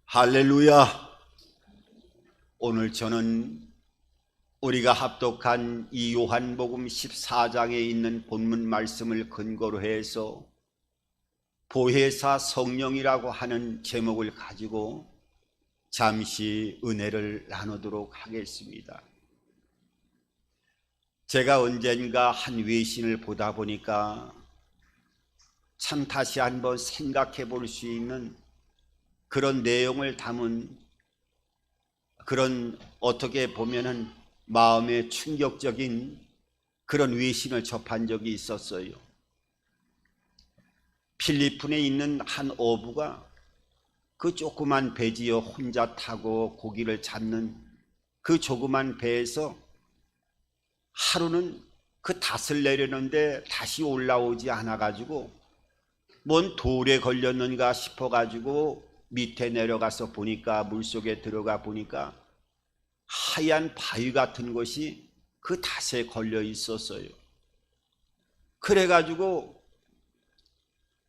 할렐루야. 오늘 저는 우리가 합독한 이 요한복음 14장에 있는 본문 말씀을 근거로 해서 보혜사 성령이라고 하는 제목을 가지고 잠시 은혜를 나누도록 하겠습니다. 제가 언젠가 한 외신을 보다 보니까 참 다시 한번 생각해 볼 수 있는 그런 내용을 담은 그런 어떻게 보면은 마음에 충격적인 그런 외신을 접한 적이 있었어요. 필리핀에 있는 한 어부가 그 조그만 배지어 혼자 타고 고기를 잡는 그 조그만 배에서 하루는 그 닷을 내려는데 다시 올라오지 않아 가지고 뭔 돌에 걸렸는가 싶어 가지고 밑에 내려가서 보니까, 물속에 들어가 보니까 하얀 바위 같은 것이 그 닷에 걸려 있었어요. 그래가지고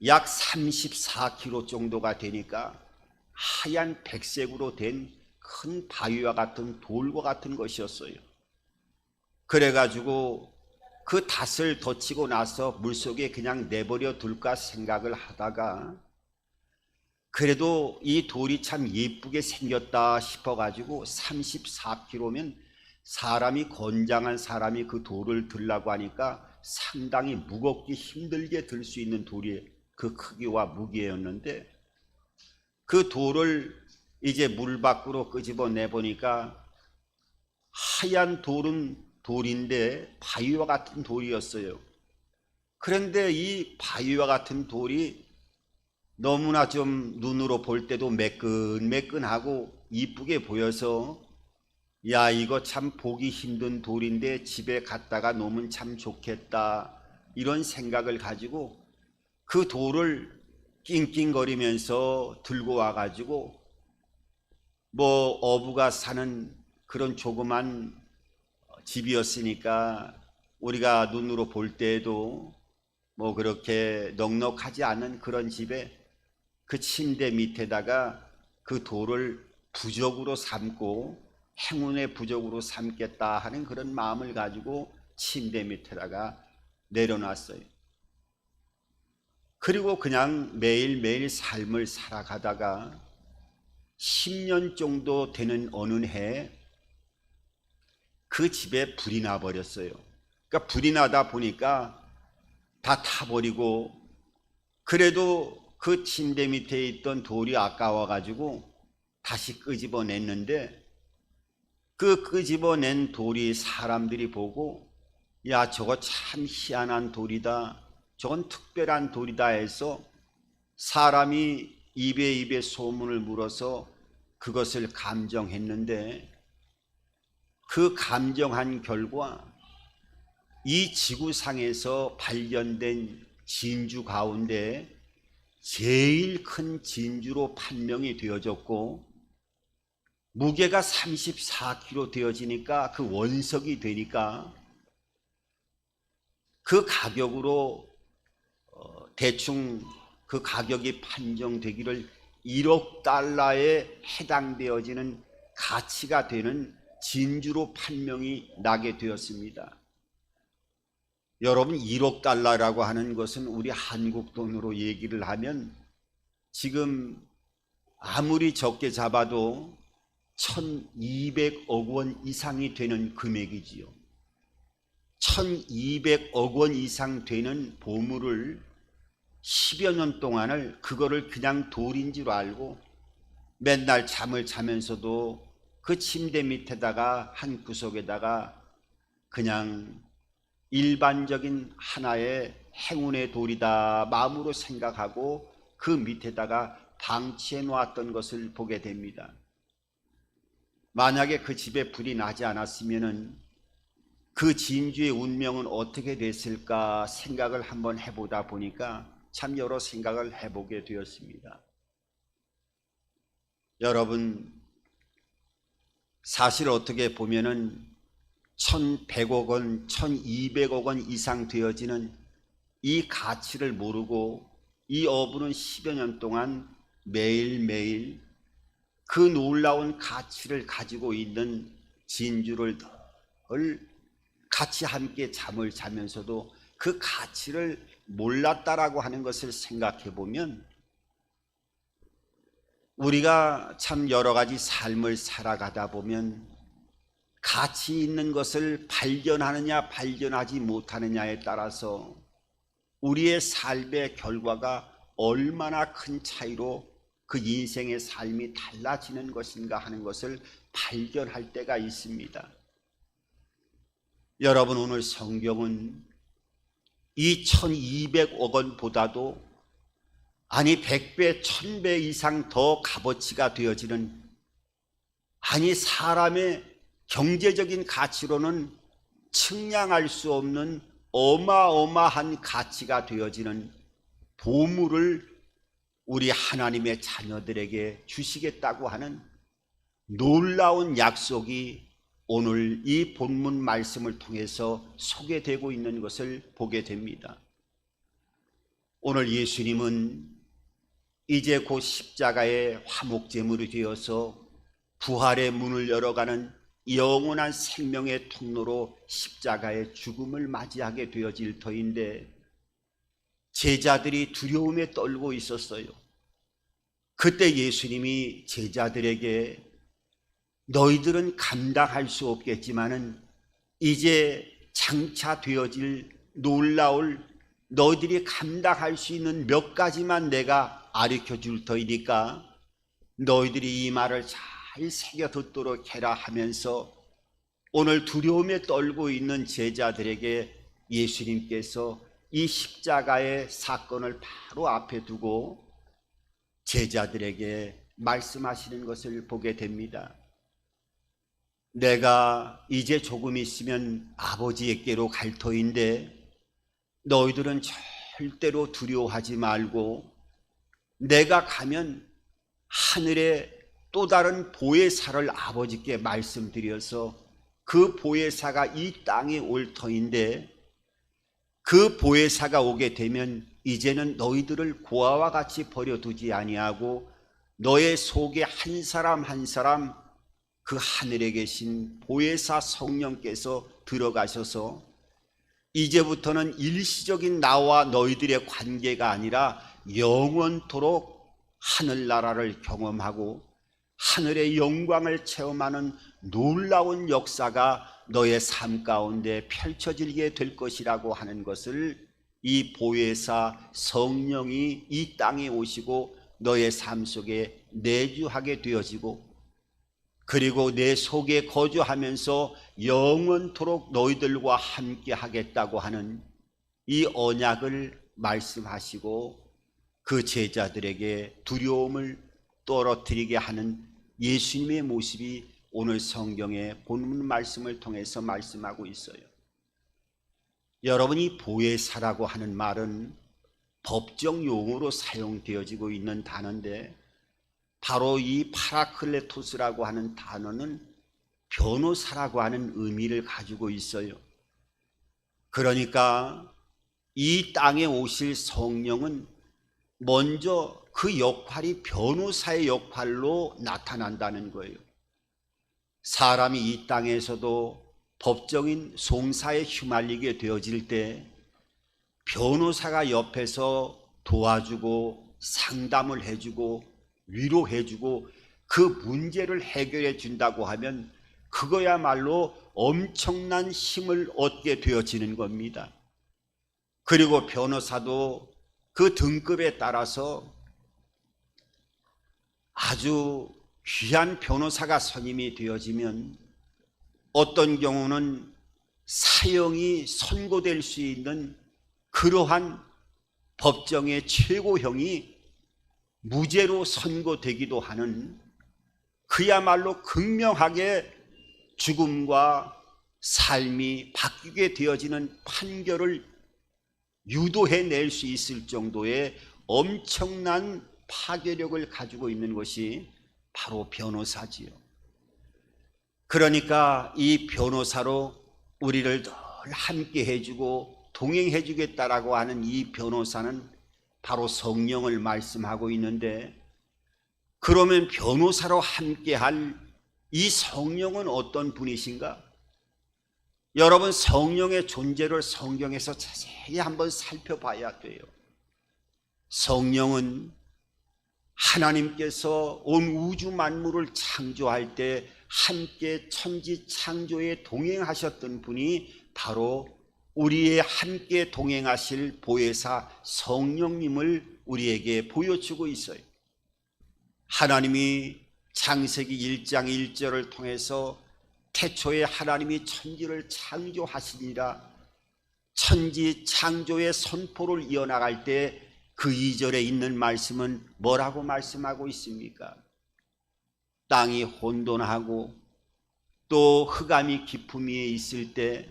약 34km 정도가 되니까 하얀 백색으로 된 큰 바위와 같은 돌과 같은 것이었어요. 그래가지고 그 닷을 덧치고 나서 물속에 그냥 내버려 둘까 생각을 하다가 그래도 이 돌이 참 예쁘게 생겼다 싶어가지고 34km면 사람이 건장한 사람이 그 돌을 들라고 하니까 상당히 무겁기 힘들게 들 수 있는 돌이 그 크기와 무게였는데 그 돌을 이제 물 밖으로 끄집어 내보니까 하얀 돌은 돌인데 바위와 같은 돌이었어요. 그런데 이 바위와 같은 돌이 너무나 좀 눈으로 볼 때도 매끈매끈하고 이쁘게 보여서 야, 이거 참 보기 힘든 돌인데 집에 갖다가 놓으면 참 좋겠다, 이런 생각을 가지고 그 돌을 낑낑거리면서 들고 와가지고 뭐 어부가 사는 그런 조그만 집이었으니까 우리가 눈으로 볼 때에도 뭐 그렇게 넉넉하지 않은 그런 집에 그 침대 밑에다가 그 돌을 부적으로 삼고 행운의 부적으로 삼겠다 하는 그런 마음을 가지고 침대 밑에다가 내려놨어요. 그리고 그냥 매일매일 삶을 살아가다가 10년 정도 되는 어느 해 그 집에 불이 나버렸어요. 그러니까 불이 나다 보니까 다 타버리고, 그래도 그 침대 밑에 있던 돌이 아까워가지고 다시 끄집어냈는데 그 끄집어낸 돌이 사람들이 보고 야, 저거 참 희한한 돌이다, 저건 특별한 돌이다 해서 사람이 입에 소문을 물어서 그것을 감정했는데 그 감정한 결과 이 지구상에서 발견된 진주 가운데 제일 큰 진주로 판명이 되어졌고, 무게가 34kg 되어지니까 그 원석이 되니까 그 가격으로 대충 그 가격이 판정되기를 1억 달러에 해당되어지는 가치가 되는 진주로 판명이 나게 되었습니다. 여러분, 1억 달러라고 하는 것은 우리 한국 돈으로 얘기를 하면 지금 아무리 적게 잡아도 1200억 원 이상이 되는 금액이지요. 1200억 원 이상 되는 보물을 10여 년 동안을 그거를 그냥 돌인 줄 알고 맨날 잠을 자면서도 그 침대 밑에다가 한 구석에다가 그냥 일반적인 하나의 행운의 돌이다 마음으로 생각하고 그 밑에다가 방치해 놓았던 것을 보게 됩니다. 만약에 그 집에 불이 나지 않았으면 그 진주의 운명은 어떻게 됐을까 생각을 한번 해보다 보니까 참 여러 생각을 해보게 되었습니다. 여러분, 사실 어떻게 보면은 1100억 원, 1200억 원 이상 되어지는 이 가치를 모르고 이 어부는 10여 년 동안 매일매일 그 놀라운 가치를 가지고 있는 진주를 늘 같이 함께 잠을 자면서도 그 가치를 몰랐다라고 하는 것을 생각해 보면 우리가 참 여러 가지 삶을 살아가다 보면 가치 있는 것을 발견하느냐 발견하지 못하느냐에 따라서 우리의 삶의 결과가 얼마나 큰 차이로 그 인생의 삶이 달라지는 것인가 하는 것을 발견할 때가 있습니다. 여러분, 오늘 성경은 이 1200억 원보다도 아니 100배, 1000배 이상 더 값어치가 되어지는, 아니 사람의 경제적인 가치로는 측량할 수 없는 어마어마한 가치가 되어지는 보물을 우리 하나님의 자녀들에게 주시겠다고 하는 놀라운 약속이 오늘 이 본문 말씀을 통해서 소개되고 있는 것을 보게 됩니다. 오늘 예수님은 이제 곧 십자가의 화목제물이 되어서 부활의 문을 열어가는 영원한 생명의 통로로 십자가의 죽음을 맞이하게 되어질 터인데, 제자들이 두려움에 떨고 있었어요. 그때 예수님이 제자들에게 너희들은 감당할 수 없겠지만은 이제 장차 되어질 놀라울 너희들이 감당할 수 있는 몇 가지만 내가 가르쳐 줄 터이니까 너희들이 이 말을 잘 새겨 듣도록 해라 하면서 오늘 두려움에 떨고 있는 제자들에게 예수님께서 이 십자가의 사건을 바로 앞에 두고 제자들에게 말씀하시는 것을 보게 됩니다. 내가 이제 조금 있으면 아버지에게로 갈 터인데 너희들은 절대로 두려워하지 말고 내가 가면 하늘에 또 다른 보혜사를 아버지께 말씀드려서 그 보혜사가 이 땅에 올 터인데, 그 보혜사가 오게 되면 이제는 너희들을 고아와 같이 버려두지 아니하고 너의 속에 한 사람 한 사람 그 하늘에 계신 보혜사 성령께서 들어가셔서 이제부터는 일시적인 나와 너희들의 관계가 아니라 영원토록 하늘나라를 경험하고 하늘의 영광을 체험하는 놀라운 역사가 너의 삶 가운데 펼쳐지게 될 것이라고 하는 것을 이 보혜사 성령이 이 땅에 오시고 너의 삶 속에 내주하게 되어지고, 그리고 내 속에 거주하면서 영원토록 너희들과 함께 하겠다고 하는 이 언약을 말씀하시고 그 제자들에게 두려움을 떨어뜨리게 하는 예수님의 모습이 오늘 성경의 본문 말씀을 통해서 말씀하고 있어요. 여러분이 보혜사라고 하는 말은 법정 용어로 사용되어지고 있는 단어인데, 바로 이 파라클레토스라고 하는 단어는 변호사라고 하는 의미를 가지고 있어요. 그러니까 이 땅에 오실 성령은 먼저 그 역할이 변호사의 역할로 나타난다는 거예요. 사람이 이 땅에서도 법정인 송사에 휘말리게 되어질 때 변호사가 옆에서 도와주고 상담을 해주고 위로해주고 그 문제를 해결해 준다고 하면 그거야말로 엄청난 힘을 얻게 되어지는 겁니다. 그리고 변호사도 그 등급에 따라서 아주 귀한 변호사가 선임이 되어지면 어떤 경우는 사형이 선고될 수 있는 그러한 법정의 최고형이 무죄로 선고되기도 하는, 그야말로 극명하게 죽음과 삶이 바뀌게 되어지는 판결을 유도해낼 수 있을 정도의 엄청난 파괴력을 가지고 있는 것이 바로 변호사지요. 그러니까 이 변호사로 우리를 늘 함께 해주고 동행해 주겠다라고 하는 이 변호사는 바로 성령을 말씀하고 있는데, 그러면 변호사로 함께할 이 성령은 어떤 분이신가? 여러분, 성령의 존재를 성경에서 자세히 한번 살펴봐야 돼요. 성령은 하나님께서 온 우주 만물을 창조할 때 함께 천지 창조에 동행하셨던 분이 바로 우리의 함께 동행하실 보혜사 성령님을 우리에게 보여주고 있어요. 하나님이 창세기 1장 1절을 통해서 태초에 하나님이 천지를 창조하시니라, 천지 창조의 선포를 이어나갈 때 그 2절에 있는 말씀은 뭐라고 말씀하고 있습니까? 땅이 혼돈하고 또 흑암이 깊음 위에 있을 때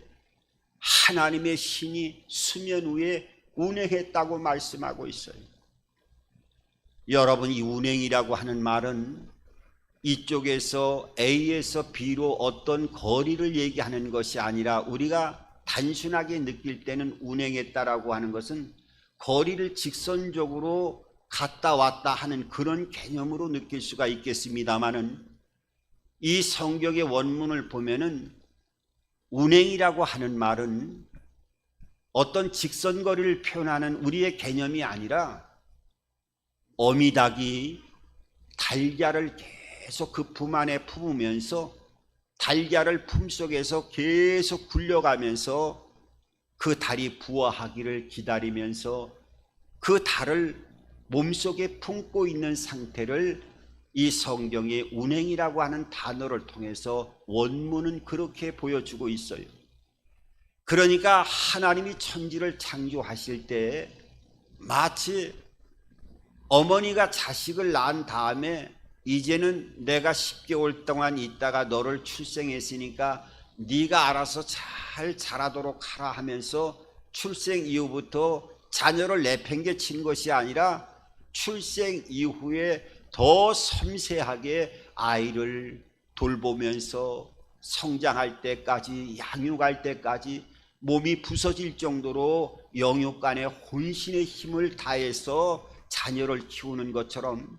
하나님의 신이 수면 위에 운행했다고 말씀하고 있어요. 여러분, 이 운행이라고 하는 말은 이쪽에서 A에서 B로 어떤 거리를 얘기하는 것이 아니라, 우리가 단순하게 느낄 때는 운행했다라고 하는 것은 거리를 직선적으로 갔다 왔다 하는 그런 개념으로 느낄 수가 있겠습니다마는, 이 성경의 원문을 보면은 운행이라고 하는 말은 어떤 직선거리를 표현하는 우리의 개념이 아니라, 어미닭이 달걀을 계속 그 품 안에 품으면서 달걀을 품속에서 계속 굴려가면서 그 달이 부화하기를 기다리면서 그 달을 몸속에 품고 있는 상태를 이 성경의 운행이라고 하는 단어를 통해서 원문은 그렇게 보여주고 있어요. 그러니까 하나님이 천지를 창조하실 때 마치 어머니가 자식을 낳은 다음에 이제는 내가 10개월 동안 있다가 너를 출생했으니까 네가 알아서 잘 자라도록 하라 하면서 출생 이후부터 자녀를 내팽개친 것이 아니라, 출생 이후에 더 섬세하게 아이를 돌보면서 성장할 때까지, 양육할 때까지 몸이 부서질 정도로 영육간에 혼신의 힘을 다해서 자녀를 키우는 것처럼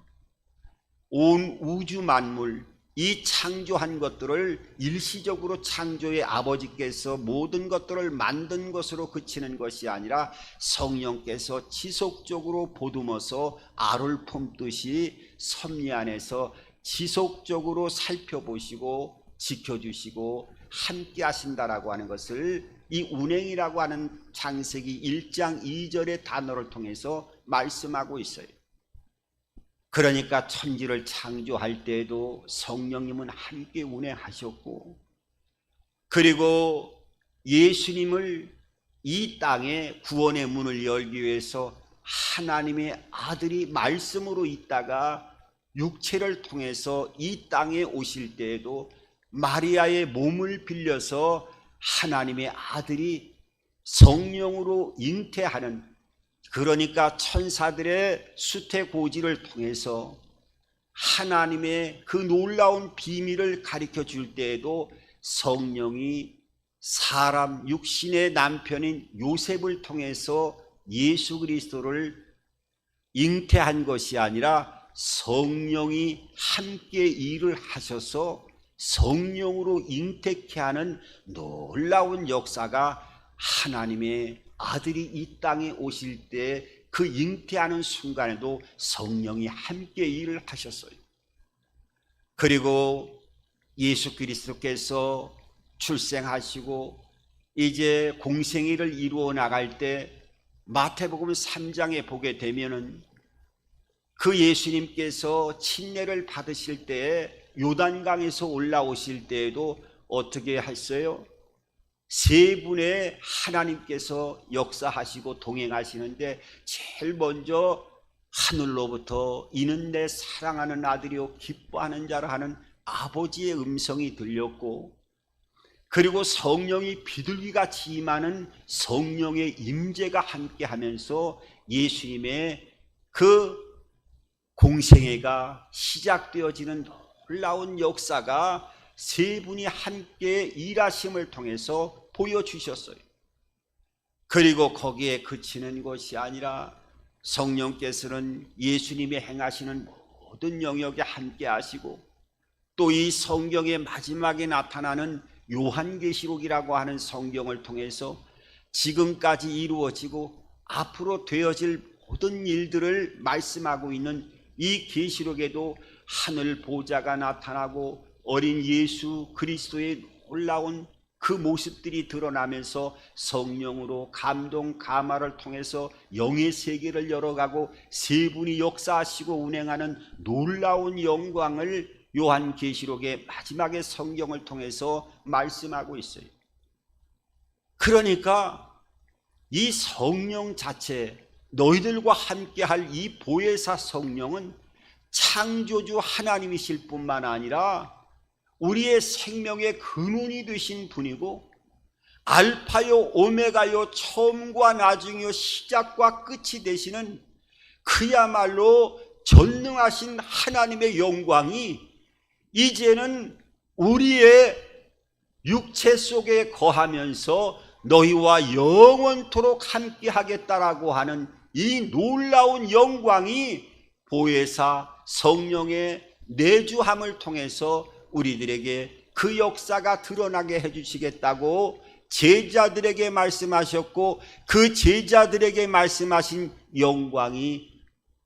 온 우주 만물, 이 창조한 것들을 일시적으로 창조의 아버지께서 모든 것들을 만든 것으로 그치는 것이 아니라, 성령께서 지속적으로 보듬어서 알을 품듯이 섭리 안에서 지속적으로 살펴보시고 지켜주시고 함께 하신다라고 하는 것을 이 운행이라고 하는 창세기 1장 2절의 단어를 통해서 말씀하고 있어요. 그러니까 천지를 창조할 때에도 성령님은 함께 운행하셨고, 그리고 예수님을 이 땅에 구원의 문을 열기 위해서 하나님의 아들이 말씀으로 있다가 육체를 통해서 이 땅에 오실 때에도 마리아의 몸을 빌려서 하나님의 아들이 성령으로 잉태하는, 그러니까 천사들의 수태고지를 통해서 하나님의 그 놀라운 비밀을 가르쳐 줄 때에도 성령이 사람 육신의 남편인 요셉을 통해서 예수 그리스도를 잉태한 것이 아니라, 성령이 함께 일을 하셔서 성령으로 잉태케 하는 놀라운 역사가, 하나님의 아들이 이 땅에 오실 때 그 잉태하는 순간에도 성령이 함께 일을 하셨어요. 그리고 예수 그리스도께서 출생하시고 이제 공생애를 이루어 나갈 때 마태복음 3장에 보게 되면은, 그 예수님께서 침례를 받으실 때에 요단강에서 올라오실 때에도 어떻게 했어요? 세 분의 하나님께서 역사하시고 동행하시는데, 제일 먼저 하늘로부터 이는 내 사랑하는 아들이요 기뻐하는 자라 하는 아버지의 음성이 들렸고, 그리고 성령이 비둘기같이 임하는 성령의 임재가 함께하면서 예수님의 그 공생애가 시작되어지는 놀라운 역사가 세 분이 함께 일하심을 통해서 보여주셨어요. 그리고 거기에 그치는 것이 아니라, 성령께서는 예수님이 행하시는 모든 영역에 함께 하시고 또 이 성경의 마지막에 나타나는 요한계시록이라고 하는 성경을 통해서 지금까지 이루어지고 앞으로 되어질 모든 일들을 말씀하고 있는 이 계시록에도 하늘 보좌가 나타나고 어린 예수 그리스도의 놀라운 그 모습들이 드러나면서 성령으로 감동 감화를 통해서 영의 세계를 열어가고 세 분이 역사하시고 운행하는 놀라운 영광을 요한계시록의 마지막의 성경을 통해서 말씀하고 있어요. 그러니까 이 성령 자체, 너희들과 함께할 이 보혜사 성령은 창조주 하나님이실 뿐만 아니라 우리의 생명의 근원이 되신 분이고 알파요 오메가요 처음과 나중이요 시작과 끝이 되시는 그야말로 전능하신 하나님의 영광이 이제는 우리의 육체 속에 거하면서 너희와 영원토록 함께 하겠다라고 하는 이 놀라운 영광이 보혜사 성령의 내주함을 통해서 우리들에게 그 역사가 드러나게 해주시겠다고 제자들에게 말씀하셨고 그 제자들에게 말씀하신 영광이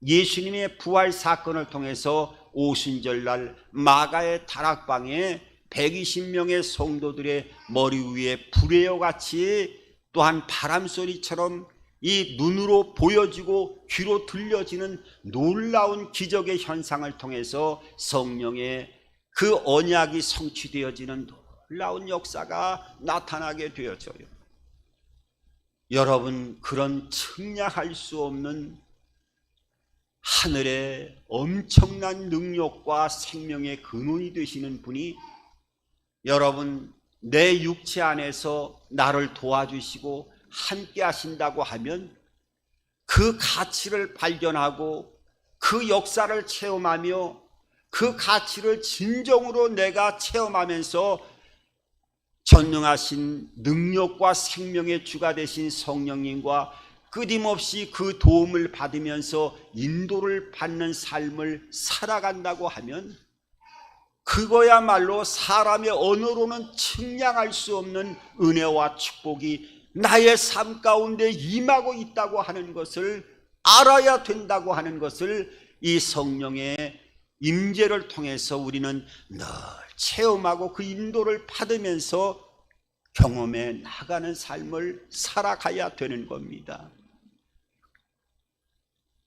예수님의 부활 사건을 통해서 오순절날 마가의 다락방에 120명의 성도들의 머리 위에 불의 같이 또한 바람소리처럼 이 눈으로 보여지고 귀로 들려지는 놀라운 기적의 현상을 통해서 성령의 그 언약이 성취되어지는 놀라운 역사가 나타나게 되어져요. 여러분, 그런 측량할 수 없는 하늘의 엄청난 능력과 생명의 근원이 되시는 분이 여러분 내 육체 안에서 나를 도와주시고 함께 하신다고 하면 그 가치를 발견하고 그 역사를 체험하며 그 가치를 진정으로 내가 체험하면서 전능하신 능력과 생명의 주가 되신 성령님과 끊임없이 그 도움을 받으면서 인도를 받는 삶을 살아간다고 하면 그거야말로 사람의 언어로는 측량할 수 없는 은혜와 축복이 나의 삶 가운데 임하고 있다고 하는 것을 알아야 된다고 하는 것을 이 성령의 임재를 통해서 우리는 늘 체험하고 그 인도를 받으면서 경험해 나가는 삶을 살아가야 되는 겁니다.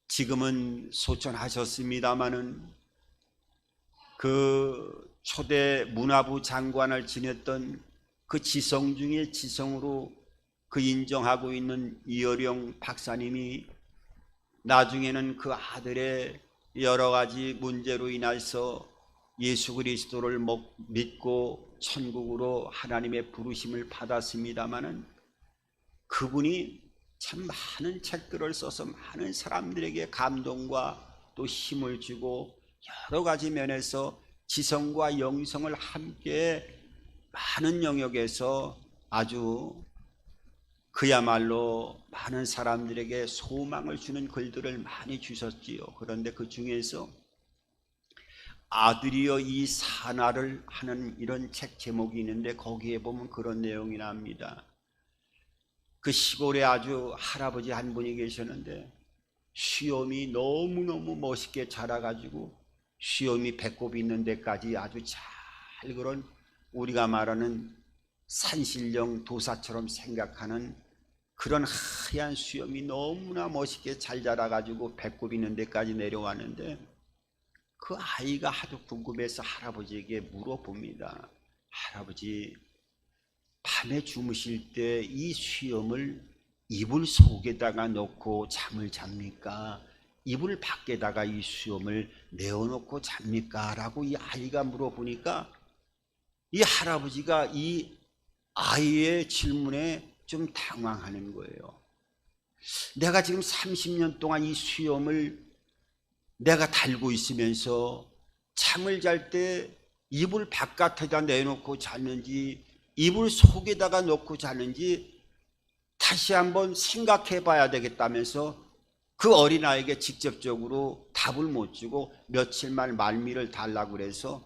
지금은 소천하셨습니다마는 그 초대 문화부 장관을 지냈던 그 지성 중에 지성으로 그 인정하고 있는 이어령 박사님이 나중에는 그 아들의 여러 가지 문제로 인해서 예수 그리스도를 믿고 천국으로 하나님의 부르심을 받았습니다마는 그분이 참 많은 책들을 써서 많은 사람들에게 감동과 또 힘을 주고 여러 가지 면에서 지성과 영성을 함께 많은 영역에서 아주 그야말로 많은 사람들에게 소망을 주는 글들을 많이 주셨지요. 그런데 그 중에서 아들이여 이 산하를 하는 이런 책 제목이 있는데 거기에 보면 그런 내용이 납니다. 그 시골에 아주 할아버지 한 분이 계셨는데 수염이 너무너무 멋있게 자라가지고 수염이 배꼽 있는 데까지 아주 잘 그런 우리가 말하는 산신령 도사처럼 생각하는 그런 하얀 수염이 너무나 멋있게 잘 자라가지고 배꼽 있는 데까지 내려왔는데 그 아이가 하도 궁금해서 할아버지에게 물어봅니다. 할아버지, 밤에 주무실 때 이 수염을 이불 속에다가 넣고 잠을 잡니까? 이불 밖에다가 이 수염을 내어놓고 잡니까? 라고 이 아이가 물어보니까 이 할아버지가 이 아이의 질문에 좀 당황하는 거예요. 내가 지금 30년 동안 이 수염을 내가 달고 있으면서 잠을 잘 때 이불 바깥에다 내놓고 잤는지 이불 속에다가 넣고 잤는지 다시 한번 생각해 봐야 되겠다면서 그 어린아이에게 직접적으로 답을 못 주고 며칠만 말미를 달라고 그래서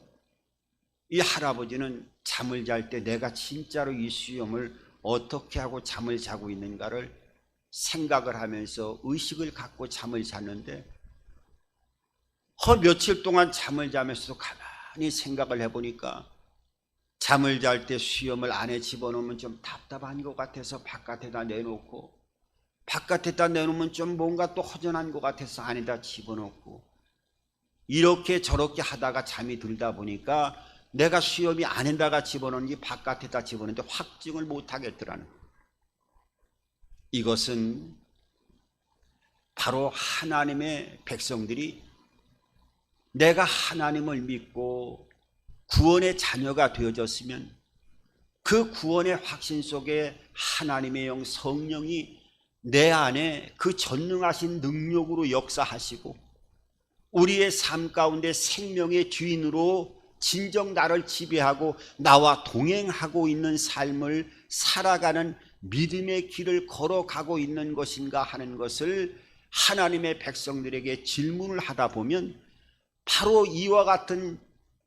이 할아버지는 잠을 잘 때 내가 진짜로 이 수염을 어떻게 하고 잠을 자고 있는가를 생각을 하면서 의식을 갖고 잠을 잤는데 며칠 동안 잠을 자면서 가만히 생각을 해보니까 잠을 잘 때 수염을 안에 집어넣으면 좀 답답한 것 같아서 바깥에다 내놓고 바깥에다 내놓으면 좀 뭔가 또 허전한 것 같아서 안에다 집어넣고 이렇게 저렇게 하다가 잠이 들다 보니까 내가 수염이 안에다가 집어넣는지 바깥에다 집어넣는데 확증을 못하겠더라는 거예요. 이것은 바로 하나님의 백성들이 내가 하나님을 믿고 구원의 자녀가 되어졌으면 그 구원의 확신 속에 하나님의 영 성령이 내 안에 그 전능하신 능력으로 역사하시고 우리의 삶 가운데 생명의 주인으로 진정 나를 지배하고 나와 동행하고 있는 삶을 살아가는 믿음의 길을 걸어가고 있는 것인가 하는 것을 하나님의 백성들에게 질문을 하다 보면 바로 이와 같은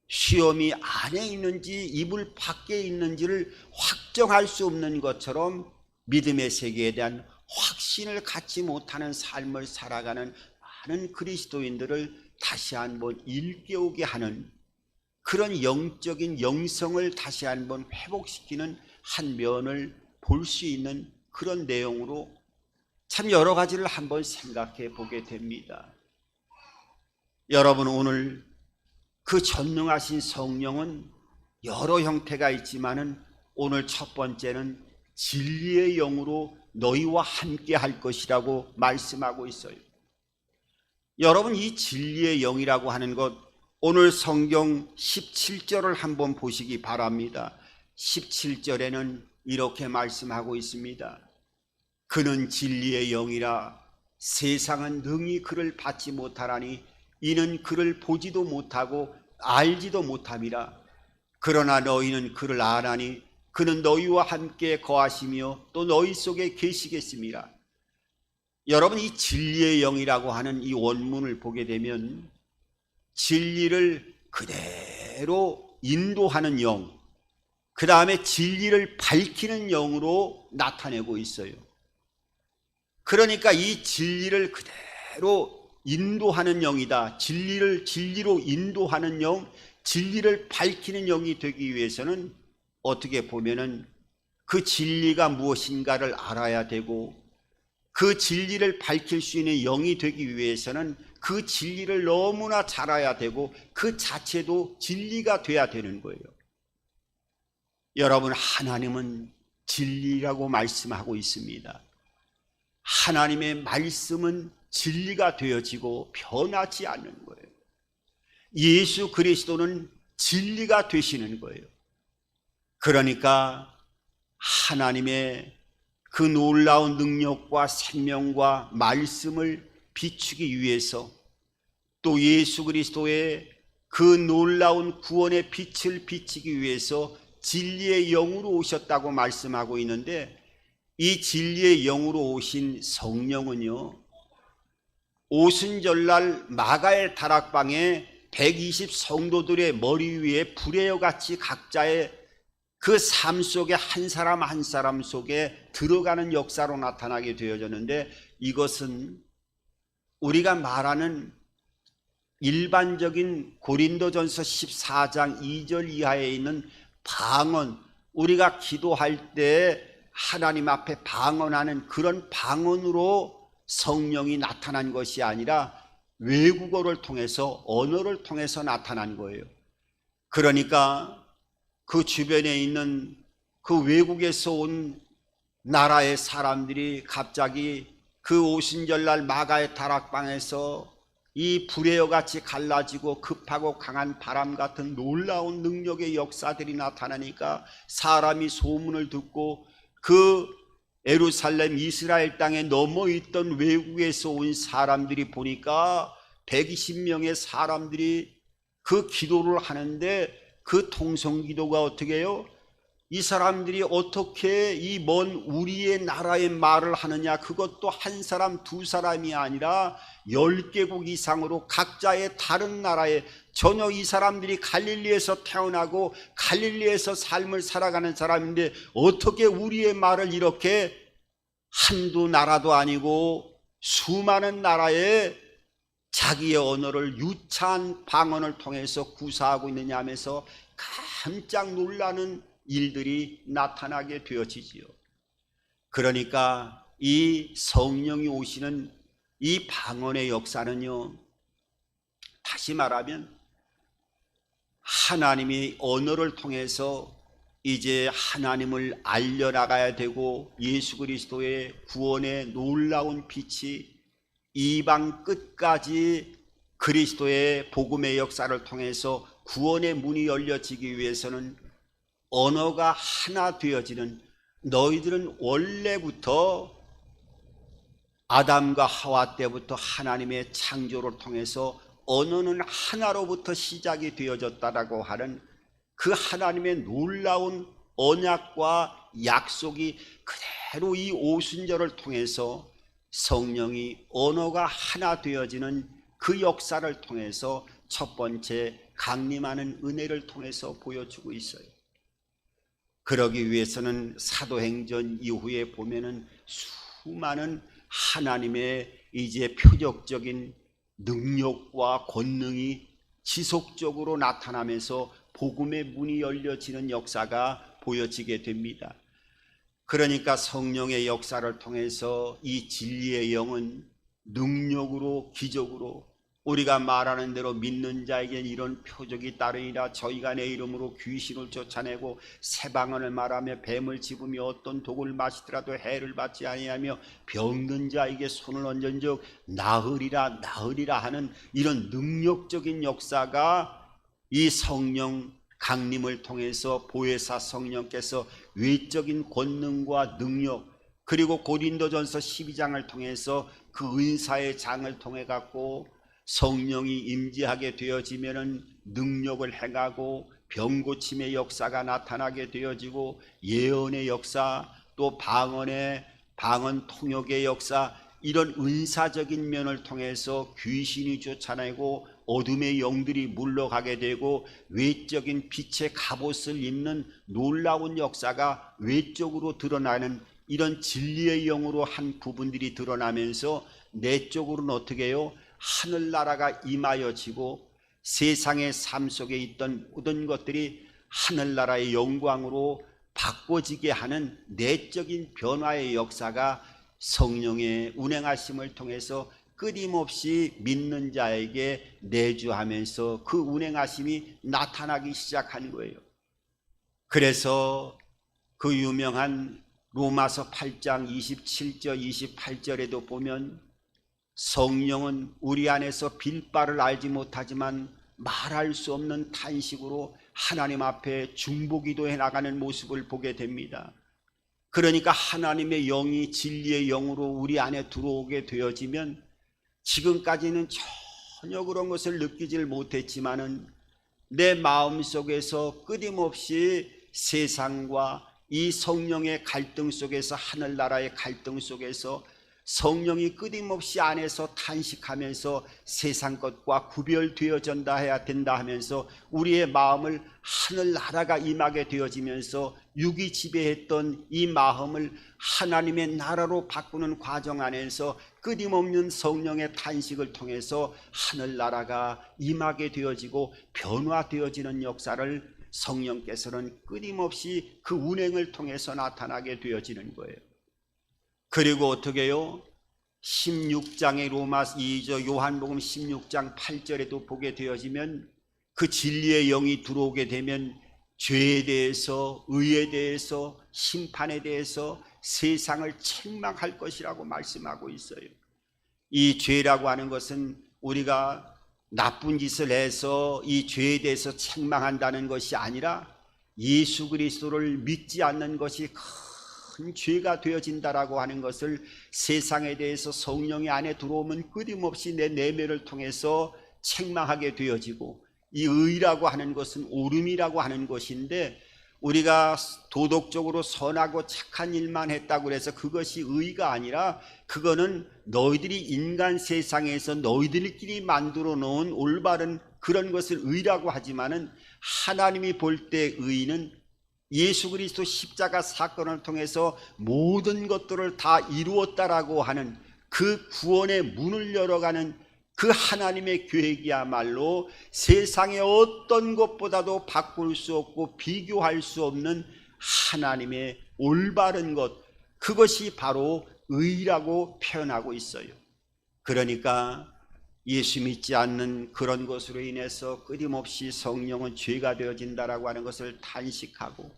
수염이 안에 있는지 이불 밖에 있는지를 확정할 수 없는 것처럼 믿음의 세계에 대한 확신을 갖지 못하는 삶을 살아가는 많은 그리스도인들을 다시 한번 일깨우게 하는 그런 영적인 영성을 다시 한번 회복시키는 한 면을 볼 수 있는 그런 내용으로 참 여러 가지를 한번 생각해 보게 됩니다. 여러분, 오늘 그 전능하신 성령은 여러 형태가 있지만은 오늘 첫 번째는 진리의 영으로 너희와 함께 할 것이라고 말씀하고 있어요. 여러분, 이 진리의 영이라고 하는 것 오늘 성경 17절을 한번 보시기 바랍니다. 17절에는 이렇게 말씀하고 있습니다. 그는 진리의 영이라 세상은 능히 그를 받지 못하라니 이는 그를 보지도 못하고 알지도 못함이라. 그러나 너희는 그를 아나니 그는 너희와 함께 거하시며 또 너희 속에 계시겠습니다. 여러분, 이 진리의 영이라고 하는 이 원문을 보게 되면 진리를 그대로 인도하는 영, 그 다음에 진리를 밝히는 영으로 나타내고 있어요. 그러니까 이 진리를 그대로 인도하는 영이다. 진리로 인도하는 영, 진리를 밝히는 영이 되기 위해서는 어떻게 보면은 그 진리가 무엇인가를 알아야 되고 그 진리를 밝힐 수 있는 영이 되기 위해서는 그 진리를 너무나 잘 알아야 되고 그 자체도 진리가 돼야 되는 거예요. 여러분, 하나님은 진리라고 말씀하고 있습니다. 하나님의 말씀은 진리가 되어지고 변하지 않는 거예요. 예수 그리스도는 진리가 되시는 거예요. 그러니까 하나님의 그 놀라운 능력과 생명과 말씀을 비추기 위해서 또 예수 그리스도의 그 놀라운 구원의 빛을 비추기 위해서 진리의 영으로 오셨다고 말씀하고 있는데 이 진리의 영으로 오신 성령은요, 오순절날 마가의 다락방에 120 성도들의 머리 위에 불의 같이 각자의 그 삶 속에 한 사람 한 사람 속에 들어가는 역사로 나타나게 되어졌는데 이것은 우리가 말하는 일반적인 고린도전서 14장 2절 이하에 있는 방언, 우리가 기도할 때 하나님 앞에 방언하는 그런 방언으로 성령이 나타난 것이 아니라 외국어를 통해서 언어를 통해서 나타난 거예요. 그러니까 그 주변에 있는 그 외국에서 온 나라의 사람들이 갑자기 그 오순절날 마가의 다락방에서 이 불의 같이 갈라지고 급하고 강한 바람 같은 놀라운 능력의 역사들이 나타나니까 사람이 소문을 듣고 그 예루살렘 이스라엘 땅에 넘어 있던 외국에서 온 사람들이 보니까 120명의 사람들이 그 기도를 하는데 그 통성기도가 어떻게 해요? 이 사람들이 어떻게 이 먼 우리의 나라의 말을 하느냐? 그것도 한 사람 두 사람이 아니라 10개국 이상으로 각자의 다른 나라에, 전혀 이 사람들이 갈릴리에서 태어나고 갈릴리에서 삶을 살아가는 사람인데 어떻게 우리의 말을 이렇게 한두 나라도 아니고 수많은 나라에 자기의 언어를 유창한 방언을 통해서 구사하고 있느냐 하면서 깜짝 놀라는 일들이 나타나게 되어지지요. 그러니까 이 성령이 오시는 이 방언의 역사는요, 다시 말하면 하나님이 언어를 통해서 이제 하나님을 알려나가야 되고 예수 그리스도의 구원의 놀라운 빛이 이방 끝까지 그리스도의 복음의 역사를 통해서 구원의 문이 열려지기 위해서는 언어가 하나 되어지는, 너희들은 원래부터 아담과 하와 때부터 하나님의 창조를 통해서 언어는 하나로부터 시작이 되어졌다라고 하는 그 하나님의 놀라운 언약과 약속이 그대로 이 오순절을 통해서 성령이 언어가 하나 되어지는 그 역사를 통해서 첫 번째 강림하는 은혜를 통해서 보여주고 있어요. 그러기 위해서는 사도행전 이후에 보면은 수많은 하나님의 이제 표적적인 능력과 권능이 지속적으로 나타나면서 복음의 문이 열려지는 역사가 보여지게 됩니다. 그러니까 성령의 역사를 통해서 이 진리의 영은 능력으로, 기적으로, 우리가 말하는 대로 믿는 자에겐 이런 표적이 따르니라. 저희가 내 이름으로 귀신을 쫓아내고 새 방언을 말하며 뱀을 집으며 어떤 독을 마시더라도 해를 받지 아니하며 병든 자에게 손을 얹은즉 나으리라 나으리라 하는 이런 능력적인 역사가 이 성령 강림을 통해서 보혜사 성령께서 외적인 권능과 능력, 그리고 고린도전서 12장을 통해서 그 은사의 장을 통해 갖고 성령이 임재하게 되어지면은 능력을 행하고 병고침의 역사가 나타나게 되어지고 예언의 역사, 또 방언 통역의 역사, 이런 은사적인 면을 통해서 귀신이 쫓아내고 어둠의 영들이 물러가게 되고 외적인 빛의 갑옷을 입는 놀라운 역사가 외적으로 드러나는 이런 진리의 영으로 한 부분들이 드러나면서 내적으로는 어떻게 해요? 하늘나라가 임하여지고 세상의 삶 속에 있던 모든 것들이 하늘나라의 영광으로 바꿔지게 하는 내적인 변화의 역사가 성령의 운행하심을 통해서 끊임없이 믿는 자에게 내주하면서 그 운행하심이 나타나기 시작한 거예요. 그래서 그 유명한 로마서 8장 27절 28절에도 보면 성령은 우리 안에서 빌바를 알지 못하지만 말할 수 없는 탄식으로 하나님 앞에 중보기도해 나가는 모습을 보게 됩니다. 그러니까 하나님의 영이 진리의 영으로 우리 안에 들어오게 되어지면 지금까지는 전혀 그런 것을 느끼질 못했지만은 내 마음속에서 끊임없이 세상과 이 성령의 갈등 속에서, 하늘나라의 갈등 속에서 성령이 끊임없이 안에서 탄식하면서 세상 것과 구별되어진다 해야 된다 하면서 우리의 마음을 하늘나라가 임하게 되어지면서 육이 지배했던 이 마음을 하나님의 나라로 바꾸는 과정 안에서 끊임없는 성령의 탄식을 통해서 하늘나라가 임하게 되어지고 변화되어지는 역사를 성령께서는 끊임없이 그 운행을 통해서 나타나게 되어지는 거예요. 그리고 어떻게 해요? 16장의 요한복음 16장 8절에도 보게 되어지면 그 진리의 영이 들어오게 되면 죄에 대해서, 의에 대해서, 심판에 대해서 세상을 책망할 것이라고 말씀하고 있어요. 이 죄라고 하는 것은 우리가 나쁜 짓을 해서 이 죄에 대해서 책망한다는 것이 아니라 예수 그리스도를 믿지 않는 것이 큰 죄가 되어진다라고 하는 것을 세상에 대해서 성령이 안에 들어오면 끊임없이 내 내면을 통해서 책망하게 되어지고, 이 의라고 하는 것은 옳음이라고 하는 것인데 우리가 도덕적으로 선하고 착한 일만 했다고 해서 그것이 의가 아니라 그거는 너희들이 인간 세상에서 너희들끼리 만들어 놓은 올바른 그런 것을 의라고 하지만은 하나님이 볼 때 의는 예수 그리스도 십자가 사건을 통해서 모든 것들을 다 이루었다라고 하는 그 구원의 문을 열어가는 그 하나님의 계획이야말로 세상의 어떤 것보다도 바꿀 수 없고 비교할 수 없는 하나님의 올바른 것, 그것이 바로 의라고 표현하고 있어요. 그러니까 예수 믿지 않는 그런 것으로 인해서 끊임없이 성령은 죄가 되어진다라고 하는 것을 탄식하고,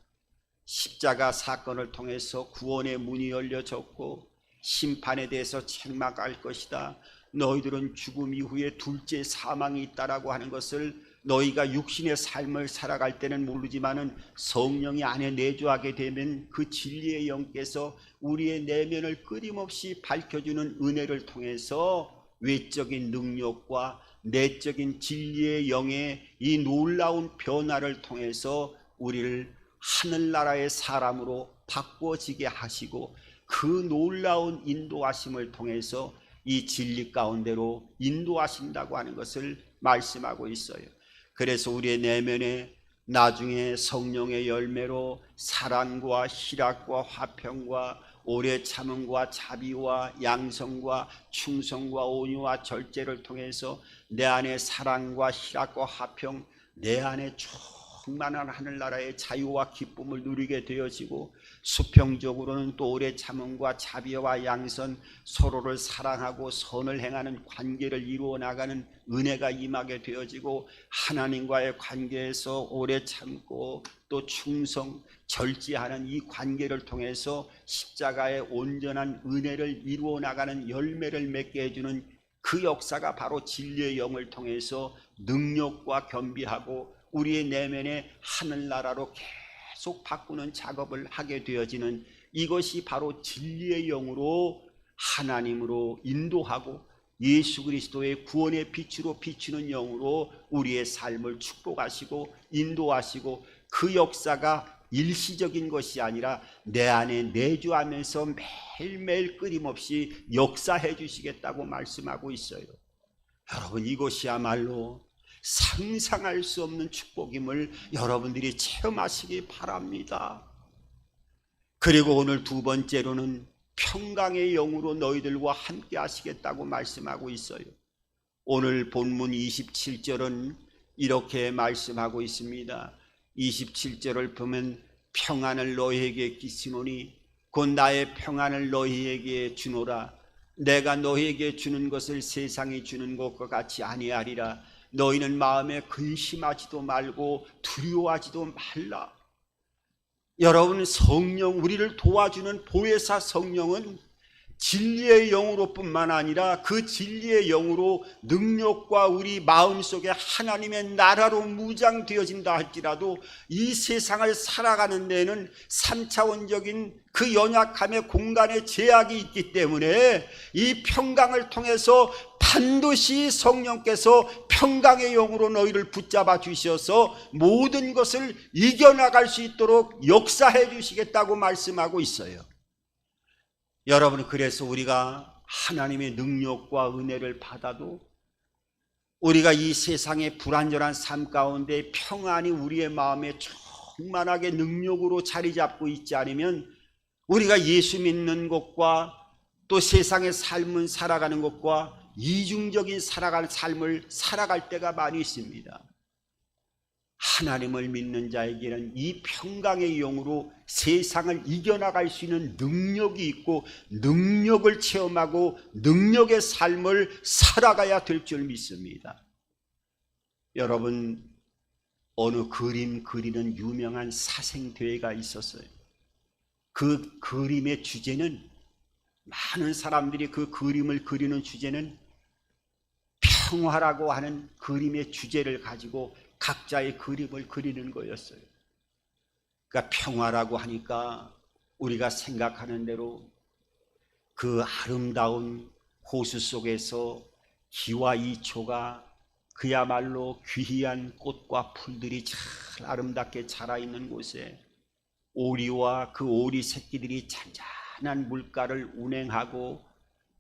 십자가 사건을 통해서 구원의 문이 열려졌고 심판에 대해서 책망할 것이다, 너희들은 죽음 이후에 둘째 사망이 있다라고 하는 것을 너희가 육신의 삶을 살아갈 때는 모르지만은 성령이 안에 내주하게 되면 그 진리의 영께서 우리의 내면을 끊임없이 밝혀주는 은혜를 통해서 외적인 능력과 내적인 진리의 영의 이 놀라운 변화를 통해서 우리를 하늘나라의 사람으로 바꿔지게 하시고, 그 놀라운 인도하심을 통해서 이 진리 가운데로 인도하신다고 하는 것을 말씀하고 있어요. 그래서 우리의 내면에 나중에 성령의 열매로 사랑과 희락과 화평과 오래 참음과 자비와 양성과 충성과 온유와 절제를 통해서 내 안에 사랑과 희락과 화평, 내 안에 충만한 하늘나라의 자유와 기쁨을 누리게 되어지고, 수평적으로는 또 오래 참음과 자비와 양선, 서로를 사랑하고 선을 행하는 관계를 이루어 나가는 은혜가 임하게 되어지고, 하나님과의 관계에서 오래 참고 또 충성, 절제하는 이 관계를 통해서 십자가의 온전한 은혜를 이루어 나가는 열매를 맺게 해주는 그 역사가 바로 진리의 영을 통해서 능력과 겸비하고 우리의 내면에 하늘나라로 계속 바꾸는 작업을 하게 되어지는, 이것이 바로 진리의 영으로 하나님으로 인도하고 예수 그리스도의 구원의 빛으로 비추는 영으로 우리의 삶을 축복하시고 인도하시고, 그 역사가 일시적인 것이 아니라 내 안에 내주하면서 매일매일 끊임없이 역사해 주시겠다고 말씀하고 있어요. 여러분, 이것이야말로 상상할 수 없는 축복임을 여러분들이 체험하시기 바랍니다. 그리고 오늘 두 번째로는 평강의 영으로 너희들과 함께 하시겠다고 말씀하고 있어요. 오늘 본문 27절은 이렇게 말씀하고 있습니다. 27절을 보면 평안을 너희에게 끼치노니 곧 나의 평안을 너희에게 주노라. 내가 너희에게 주는 것을 세상이 주는 것과 같이 아니하리라. 너희는 마음에 근심하지도 말고 두려워하지도 말라. 여러분, 성령, 우리를 도와주는 보혜사 성령은 진리의 영으로 뿐만 아니라 그 진리의 영으로 능력과 우리 마음속에 하나님의 나라로 무장되어진다 할지라도 이 세상을 살아가는 데에는 3차원적인 그 연약함의 공간에 제약이 있기 때문에 이 평강을 통해서 반드시 성령께서 평강의 영으로 너희를 붙잡아 주셔서 모든 것을 이겨나갈 수 있도록 역사해 주시겠다고 말씀하고 있어요. 여러분, 그래서 우리가 하나님의 능력과 은혜를 받아도 우리가 이 세상의 불안전한 삶 가운데 평안이 우리의 마음에 충만하게 능력으로 자리 잡고 있지 않으면 우리가 예수 믿는 것과 또 세상의 삶을 살아가는 것과 이중적인 살아가는 삶을 살아갈 때가 많이 있습니다. 하나님을 믿는 자에게는 이 평강의 영으로 세상을 이겨나갈 수 있는 능력이 있고 능력을 체험하고 능력의 삶을 살아가야 될 줄 믿습니다. 여러분, 어느 그림 그리는 유명한 사생대회가 있었어요. 그 그림의 주제는, 많은 사람들이 그 그림을 그리는 주제는 평화라고 하는 그림의 주제를 가지고 각자의 그림을 그리는 거였어요. 그러니까 평화라고 하니까 우리가 생각하는 대로 그 아름다운 호수 속에서 기와 이초가 그야말로 귀한 꽃과 풀들이 잘 아름답게 자라있는 곳에 오리와 그 오리 새끼들이 잔잔한 물가를 운행하고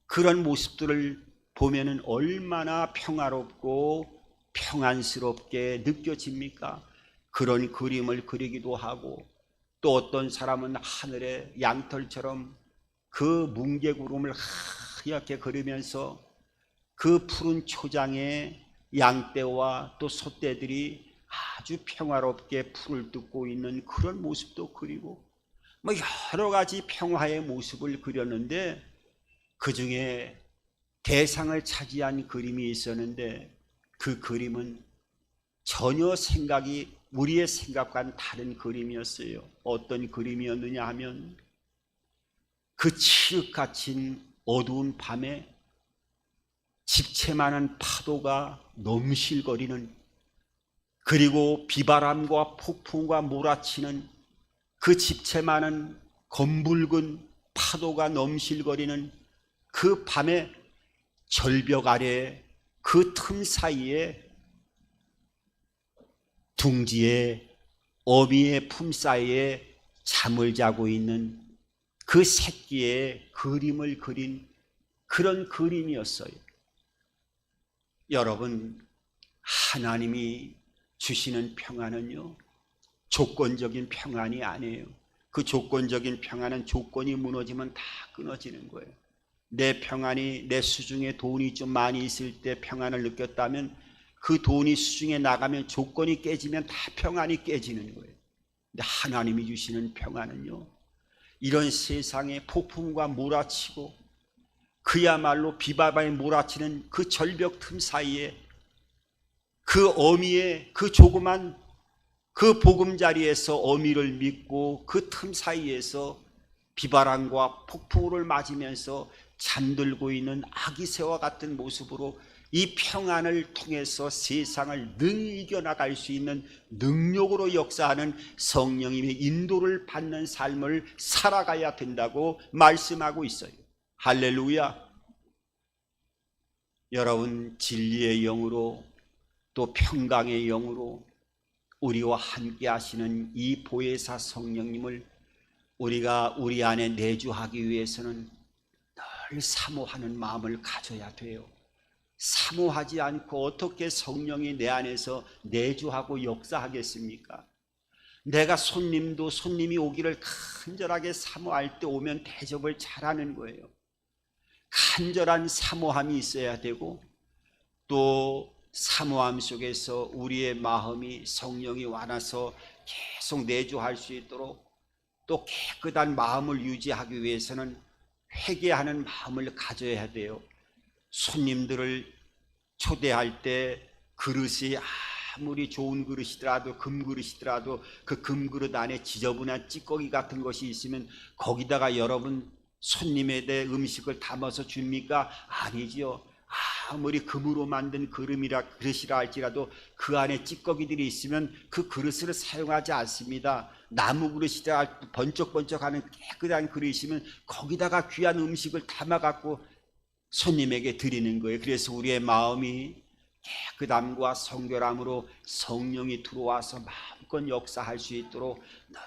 그런 모습들을 보면은 얼마나 평화롭고 평안스럽게 느껴집니까? 그런 그림을 그리기도 하고, 또 어떤 사람은 하늘에 양털처럼 그 뭉게구름을 하얗게 그리면서 그 푸른 초장에 양떼와 또 소떼들이 아주 평화롭게 풀을 뜯고 있는 그런 모습도 그리고, 뭐 여러 가지 평화의 모습을 그렸는데, 그 중에 대상을 차지한 그림이 있었는데, 그 그림은 전혀 생각이 우리의 생각과는 다른 그림이었어요. 어떤 그림이었느냐 하면, 그 칠흑같은 어두운 밤에 집채 많은 파도가 넘실거리는, 그리고 비바람과 폭풍과 몰아치는 그 집채 많은 검붉은 파도가 넘실거리는 그 밤에 절벽 아래 그 틈 사이에 둥지에 어미의 품 사이에 잠을 자고 있는 그 새끼의 그림을 그린 그런 그림이었어요. 여러분, 하나님이 주시는 평안은요, 조건적인 평안이 아니에요. 그 조건적인 평안은 조건이 무너지면 다 끊어지는 거예요. 내 평안이, 내 수중에 돈이 좀 많이 있을 때 평안을 느꼈다면, 그 돈이 수중에 나가면 조건이 깨지면 다 평안이 깨지는 거예요. 근데 하나님이 주시는 평안은요, 이런 세상에 폭풍과 몰아치고 그야말로 비바람에 몰아치는 그 절벽 틈 사이에 그 어미의 그 조그만 그 보금자리에서 어미를 믿고 그 틈 사이에서 비바람과 폭풍을 맞으면서 잠들고 있는 아기 새와 같은 모습으로 이 평안을 통해서 세상을 능히 이겨나갈 수 있는 능력으로 역사하는 성령님의 인도를 받는 삶을 살아가야 된다고 말씀하고 있어요. 할렐루야. 여러분, 진리의 영으로 또 평강의 영으로 우리와 함께 하시는 이 보혜사 성령님을 우리가 우리 안에 내주하기 위해서는 늘 사모하는 마음을 가져야 돼요. 사모하지 않고 어떻게 성령이 내 안에서 내주하고 역사하겠습니까? 내가 손님이 오기를 간절하게 사모할 때 오면 대접을 잘하는 거예요. 간절한 사모함이 있어야 되고, 또 사모함 속에서 우리의 마음이 성령이 와서 계속 내주할 수 있도록, 또 깨끗한 마음을 유지하기 위해서는 회개하는 마음을 가져야 돼요. 손님들을 초대할 때 그릇이 아무리 좋은 그릇이더라도, 금그릇이더라도 그 금그릇 안에 지저분한 찌꺼기 같은 것이 있으면 거기다가 여러분 손님에 대해 음식을 담아서 줍니까? 아니지요. 아무리 금으로 만든 그릇이라 할지라도 그 안에 찌꺼기들이 있으면 그 그릇을 사용하지 않습니다. 나무 그릇이라 번쩍번쩍하는 깨끗한 그릇이면 거기다가 귀한 음식을 담아갖고 손님에게 드리는 거예요. 그래서 우리의 마음이 깨끗함과 성결함으로 성령이 들어와서 마음껏 역사할 수 있도록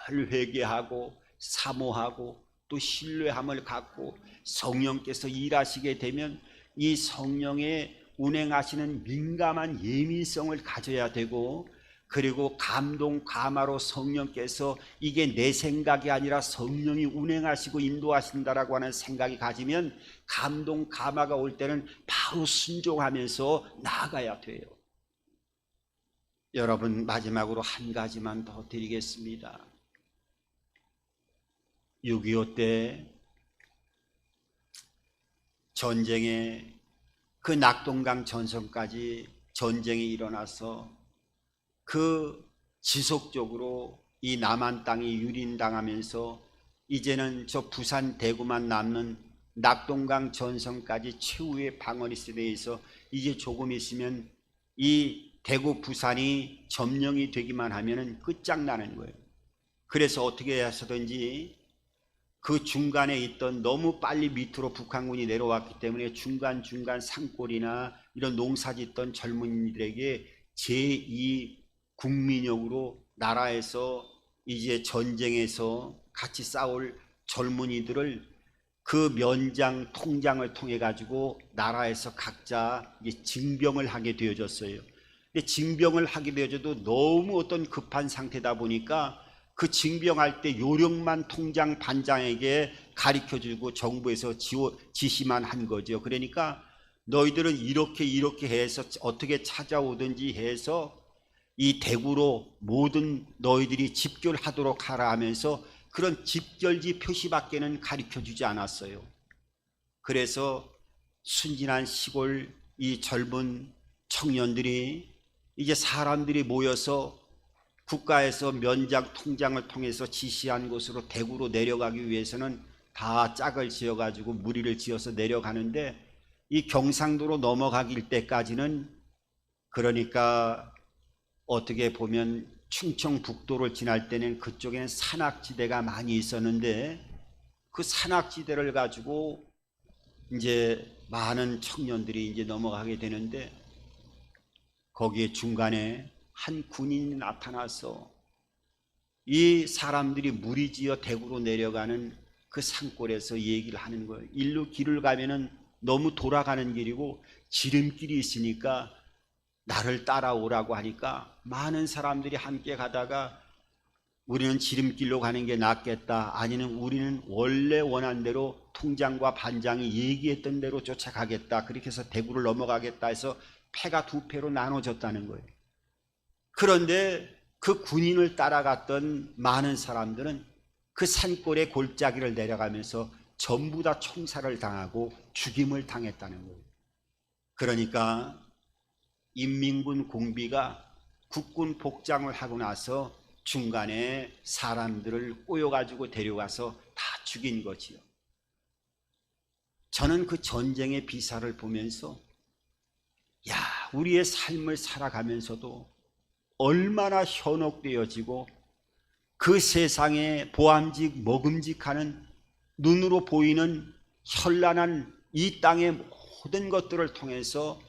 늘 회개하고 사모하고 또 신뢰함을 갖고 성령께서 일하시게 되면 이 성령의 운행하시는 민감한 예민성을 가져야 되고, 그리고 감동 감화로 성령께서 이게 내 생각이 아니라 성령이 운행하시고 인도하신다라고 하는 생각이 가지면 감동 감화가 올 때는 바로 순종하면서 나아가야 돼요. 여러분, 마지막으로 한 가지만 더 드리겠습니다. 6.25 때 전쟁에 그 낙동강 전선까지 전쟁이 일어나서 그 지속적으로 이 남한 땅이 유린당하면서 이제는 저 부산 대구만 남는 낙동강 전선까지 최후의 방어리스에 대해서 이제 조금 있으면 이 대구 부산이 점령이 되기만 하면은 끝장나는 거예요. 그래서 어떻게 해서든지 그 중간에 있던, 너무 빨리 밑으로 북한군이 내려왔기 때문에 중간 산골이나 이런 농사 짓던 젊은이들에게 제2 국민역으로 나라에서 이제 전쟁에서 같이 싸울 젊은이들을 그 면장 통장을 통해 가지고 나라에서 각자 이제 징병을 하게 되어졌어요. 근데 징병을 하게 되어져도 너무 어떤 급한 상태다 보니까 그 징병할 때 요령만 통장 반장에게 가르쳐주고 정부에서 지시만 한 거죠. 그러니까 너희들은 이렇게 해서 어떻게 찾아오든지 해서 이 대구로 모든 너희들이 집결하도록 하라 하면서 그런 집결지 표시밖에는 가르쳐주지 않았어요. 그래서 순진한 시골 이 젊은 청년들이 이제 사람들이 모여서 국가에서 면장 통장을 통해서 지시한 곳으로 대구로 내려가기 위해서는 다 짝을 지어 가지고 무리를 지어서 내려가는데 이 경상도로 넘어가길 때까지는 그러니까 어떻게 보면 충청북도를 지날 때는 그쪽에는 산악지대가 많이 있었는데 그 산악지대를 가지고 이제 많은 청년들이 이제 넘어가게 되는데 거기에 중간에 한 군인이 나타나서 이 사람들이 무리지어 대구로 내려가는 그 산골에서 얘기를 하는 거예요. 일로 길을 가면은 너무 돌아가는 길이고 지름길이 있으니까 나를 따라오라고 하니까 많은 사람들이 함께 가다가 우리는 지름길로 가는 게 낫겠다, 아니면 우리는 원래 원한 대로 통장과 반장이 얘기했던 대로 쫓아가겠다, 그렇게 해서 대구를 넘어가겠다 해서 패가 두 패로 나눠졌다는 거예요. 그런데 그 군인을 따라갔던 많은 사람들은 그 산골의 골짜기를 내려가면서 전부 다 총살을 당하고 죽임을 당했다는 거예요. 그러니까 인민군 공비가 국군 복장을 하고 나서 중간에 사람들을 꼬여가지고 데려가서 다 죽인 거지요. 저는 그 전쟁의 비사를 보면서 야, 우리의 삶을 살아가면서도 얼마나 현혹되어지고 그 세상에 보암직 먹음직하는 눈으로 보이는 현란한 이 땅의 모든 것들을 통해서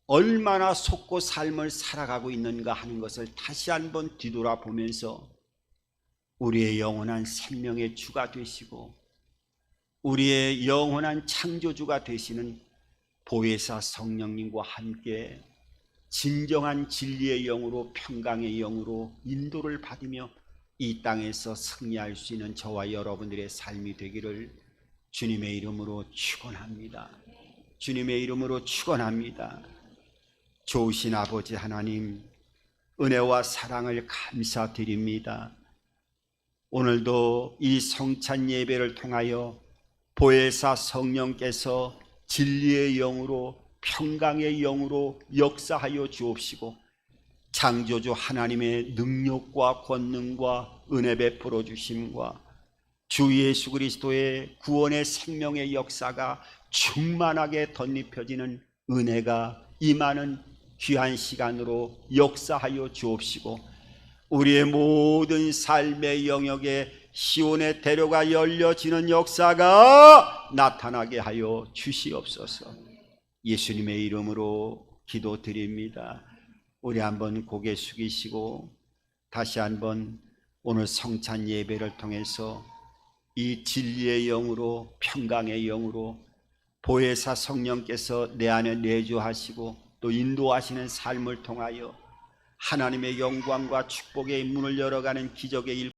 얼마나 속고 삶을 살아가고 있는가 하는 것을 다시 한번 뒤돌아보면서 우리의 영원한 생명의 주가 되시고 우리의 영원한 창조주가 되시는 보혜사 성령님과 함께 진정한 진리의 영으로 평강의 영으로 인도를 받으며 이 땅에서 승리할 수 있는 저와 여러분들의 삶이 되기를 주님의 이름으로 축원합니다. 주님의 이름으로 축원합니다. 좋으신 아버지 하나님, 은혜와 사랑을 감사드립니다. 오늘도 이 성찬 예배를 통하여 보혜사 성령께서 진리의 영으로 평강의 영으로 역사하여 주옵시고 창조주 하나님의 능력과 권능과 은혜 베풀어 주심과 주 예수 그리스도의 구원의 생명의 역사가 충만하게 덧입혀지는 은혜가 임하는 귀한 시간으로 역사하여 주옵시고 우리의 모든 삶의 영역에 시온의 대로가 열려지는 역사가 나타나게 하여 주시옵소서. 예수님의 이름으로 기도드립니다. 우리 한번 고개 숙이시고 다시 한번 오늘 성찬 예배를 통해서 이 진리의 영으로 평강의 영으로 보혜사 성령께서 내 안에 내주하시고 또 인도하시는 삶을 통하여 하나님의 영광과 축복의 문을 열어가는 기적의 일